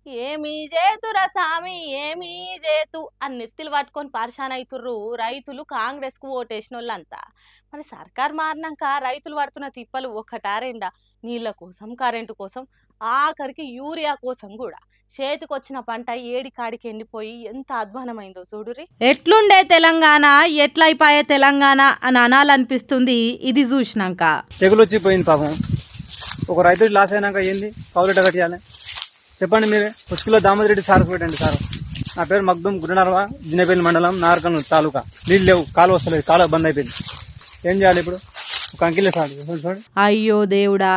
ఏమీ చేతురా సామి ఏమీ చేతు అని నెత్తిలు పట్టుకొని పరిశాన్ అవుతుర్రు రైతులు కాంగ్రెస్ కు ఓటేసినోళ్ళంతా. మరి సర్కార్ మారినాక రైతులు పడుతున్న తిప్పలు ఒక్కటా రెండా? నీళ్ల కోసం, కరెంటు కోసం, ఆఖరికి యూరియా కోసం కూడా. చేతికొచ్చిన పంట ఏడికాడికి ఎండిపోయి ఎంత అధ్వానమైందో చూడురి. ఎట్లుండే తెలంగాణ, ఎట్లయిపోయే తెలంగాణ అని అనాలనిపిస్తుంది ఇది చూసినాక. తెగులు వచ్చిపోయింది పాపం. ఒక రైతు లాస్ అయినాక ఏంది కౌలు కట్టాలి చెప్పండి మీరే. పుష్కలో దామోదరెడ్డి సార్ పెట్టండి సార్. నా పేరు మగ్దుం గురునర్వ, జిన్నపల్లి మండలం, నార్కల్ తాలూకా. నీళ్ళు లేవు, కాలు వస్తలేదు, కాలు బంద్ అయిపోయింది. ఏం చేయాలి ఇప్పుడు? ఒక అంకిలే సార్. అయ్యో దేవుడా,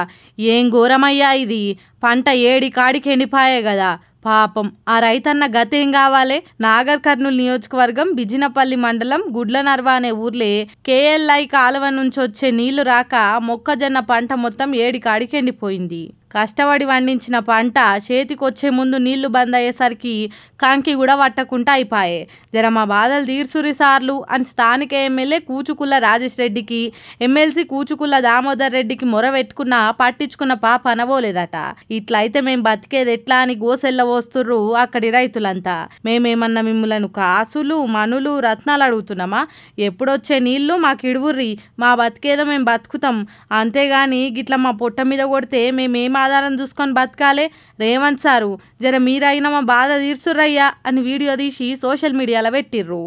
ఏం ఘోరమయ్యా ఇది. పంట ఏడి కాడికి ఎండిపాయే కదా పాపం. ఆ రైతన్న గతేం కావాలి? నాగర్ కర్నూలు నియోజకవర్గం బిజినపల్లి మండలం గుడ్లనర్వ అనే ఊర్లే కేఎల్ఐ కాలువ నుంచి వచ్చే నీళ్లు రాక మొక్కజొన్న పంట మొత్తం ఏడి కాడికి ఎండిపోయింది. కష్టపడి పండించిన పంట చేతికొచ్చే ముందు నీళ్లు బంద్ అయ్యేసరికి కంకి కూడా పట్టకుండా అయిపోయే. జర మా బాధలు తీర్చురి సార్లు అని స్థానిక ఎమ్మెల్యే కూచుకుల్ల రాజేష్ రెడ్డికి, ఎమ్మెల్సీ కూచుకుల్ల దామోదర్ రెడ్డికి మొరవెట్టుకున్నా పట్టించుకున్న పాప అనబోలేదట. ఇట్లయితే మేం బతికేది ఎట్లా అని గోసెల్లవోస్తుర్రు అక్కడి రైతులంతా. మేమేమన్నా మిమ్ములను కాసులు, మనులు, రత్నాలు అడుగుతున్నామా? ఎప్పుడొచ్చే నీళ్లు మాకు ఇడువుర్రి, మా బతికేదో మేం బతుకుతాం. అంతేగాని గిట్లా మా పొట్ట మీద కొడితే మేమేం ఆధారం చూసుకొని బతకాలే? రేవంత్ సారు జర మీరైనా మా బాధ తీర్చుర్రయ్యా అని వీడియో తీసి సోషల్ మీడియాలో పెట్టిర్రు.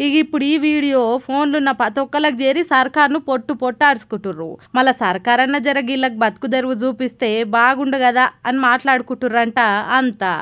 ఇక ఇప్పుడు ఈ వీడియో ఫోన్లున్న ప్రతి ఒక్కళ్ళకి చేరి సర్కార్ను పొట్టాడుచుకుంటుర్రు. మళ్ళా సర్కార్ అన్న జర గీళ్ళకి బతుకు తెరువు చూపిస్తే బాగుండు కదా అని మాట్లాడుకుంటుర్రంట అంతా.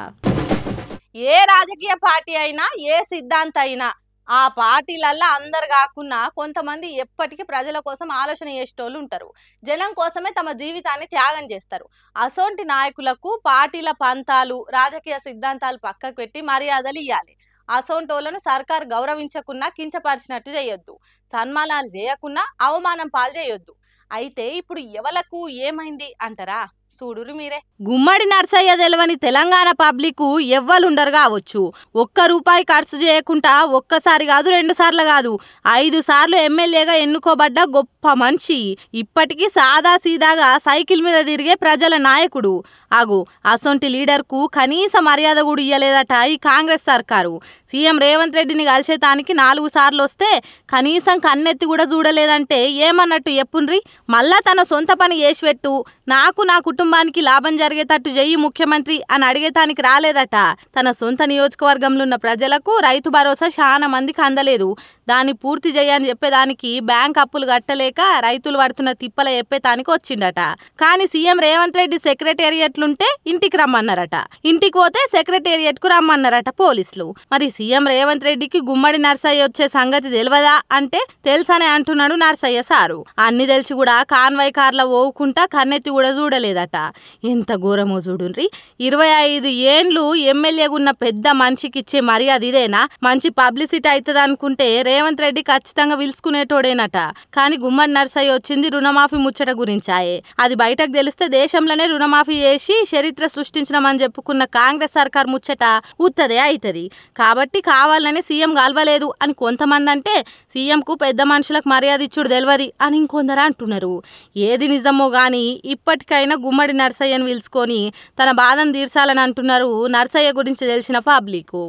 ఏ రాజకీయ పార్టీ అయినా, ఏ సిద్ధాంతం అయినా ఆ పార్టీలల్లో అందరు కాకున్నా కొంతమంది ఎప్పటికీ ప్రజల కోసం ఆలోచన చేసేటోళ్ళు ఉంటారు. జనం కోసమే తమ జీవితాన్ని త్యాగం చేస్తారు. అసోంటి నాయకులకు పార్టీల పంతాలు, రాజకీయ సిద్ధాంతాలు పక్కకు పెట్టి మర్యాదలు ఇవ్వాలి. అసోంటోళ్లను సర్కార్ గౌరవించకున్నా కించపరిచినట్టు చేయొద్దు, సన్మానాలు చేయకున్నా అవమానం పాలు చేయొద్దు. అయితే ఇప్పుడు ఎవలకు ఏమైంది అంటారా? చూడురు మీరే. గుమ్మడి నర్సయ్య తెలవని తెలంగాణ పబ్లిక్ ఎవ్వలుండరు కావచ్చు. ₹1 ఖర్చు చేయకుండా ఒక్కసారి కాదు, 2 సార్లు కాదు, 5 సార్లు ఎమ్మెల్యేగా ఎన్నుకోబడ్డ గొప్ప మనిషి. ఇప్పటికీ సాదా సీదాగా సైకిల్ మీద తిరిగే ప్రజల నాయకుడు. అగు అసొంటి లీడర్కు కనీస మర్యాద కూడా ఇయ్యలేదట ఈ కాంగ్రెస్ సర్కారు. సీఎం రేవంత్ రెడ్డిని కలిసేతానికి 4 సార్లు వస్తే కనీసం కన్నెత్తి కూడా చూడలేదంటే ఏమన్నట్టు చెప్పుండ్రి. మళ్ళా తన సొంత పని చేసిపెట్టు, నాకు నా కుటుంబానికి లాభం జరిగేటట్టు చెయ్యి ముఖ్యమంత్రి అని అడిగేతానికి రాలేదట. తన సొంత నియోజకవర్గంలో ఉన్న ప్రజలకు రైతు భరోసా చాలా మందికి అందలేదు. దాన్ని పూర్తి చేయని చెప్పేదానికి బ్యాంక్ అప్పులు కట్టలేక రైతులు పడుతున్న తిప్పల చెప్పేతానికి వచ్చిండట. కానీ సీఎం రేవంత్ రెడ్డి సెక్రటేరియట్లుంటే ఇంటికి రమ్మన్నారట, ఇంటికి పోతే సెక్రటేరియట్కు రమ్మన్నారట పోలీసులు. మరి సీఎం రేవంత్ రెడ్డికి గుమ్మడి నర్సయ్య వచ్చే సంగతి తెలియదా అంటే తెలుసనే అంటున్నాడు నర్సయ్య సారు. అన్ని తెలిసి కూడా కాన్వాయ్ కార్ల ఓవుకుంటా కన్నెత్తి కూడా చూడలేదట. ఎంత ఘోరమో చూడుండ్రి. 25 ఏండ్లు ఎమ్మెల్యేగున్న పెద్ద మనిషికి ఇచ్చే మర్యాద ఇదేనా? మంచి పబ్లిసిటీ అవుతుంది అనుకుంటే రేవంత్ రెడ్డి ఖచ్చితంగా పిలుచుకునేటోడేనట. కానీ గుమ్మడి నర్సయ్య వచ్చింది రుణమాఫీ ముచ్చట గురించాయే. అది బయటకు తెలిస్తే దేశంలోనే రుణమాఫీ చేసి చరిత్ర సృష్టించినామని చెప్పుకున్న కాంగ్రెస్ సర్కార్ ముచ్చట ఉత్తదే అవుతుంది. కాబట్టి కావాలని సీఎం కలవలేదు అని కొంతమంది అంటే సీఎంకు పెద్ద మనుషులకు మర్యాద ఇచ్చుడు తెలియదు అని ఇంకొందరు అంటున్నారు. ఏది నిజమో కానీ ఇప్పటికైనా గుమ్మడి నర్సయ్యను పిలుచుకొని తన బాధను తీర్చాలని అంటున్నారు నర్సయ్య గురించి తెలిసిన పబ్లిక్.